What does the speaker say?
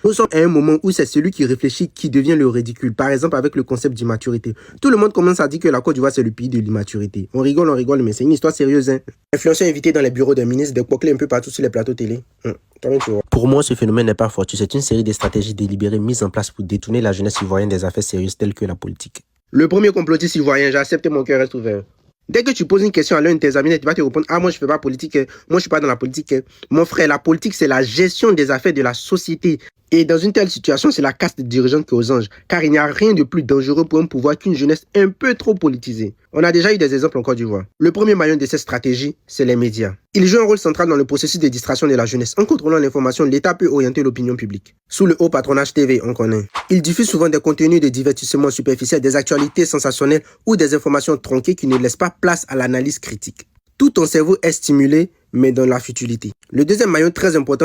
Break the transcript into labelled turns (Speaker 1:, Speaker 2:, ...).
Speaker 1: Nous sommes à un moment où c'est celui qui réfléchit qui devient le ridicule. Par exemple, avec le concept d'immaturité. Tout le monde commence à dire que la Côte d'Ivoire, c'est le pays de l'immaturité. On rigole, mais c'est une histoire sérieuse. Hein. Influenceurs invités dans les bureaux des ministres, des coquelets un peu partout sur les plateaux télé. Pour moi, ce phénomène n'est pas fortuit. C'est une série de stratégies délibérées mises en place pour détourner la jeunesse ivoirienne des affaires sérieuses telles que la politique. Le premier complotiste ivoirien, j'ai accepté, mon cœur reste ouvert. Dès que tu poses une question à l'un de tes amis, tu vas te répondre « Ah, moi, je ne fais pas politique. Moi, je ne suis pas dans la politique. » Mon frère, la politique, c'est la gestion des affaires de la société. Et dans une telle situation, c'est la caste dirigeante qu'aux anges. Car il n'y a rien de plus dangereux pour un pouvoir qu'une jeunesse un peu trop politisée. On a déjà eu des exemples en Côte d'Ivoire. Le premier maillon de cette stratégie, c'est les médias. Ils jouent un rôle central dans le processus de distraction de la jeunesse. En contrôlant l'information, l'État peut orienter l'opinion publique. Sous le haut patronage TV, on connaît. Ils diffusent souvent des contenus de divertissement superficiel, des actualités sensationnelles ou des informations tronquées qui ne laissent pas place à l'analyse critique. Tout ton cerveau est stimulé, mais dans la futilité. Le deuxième maillon très important,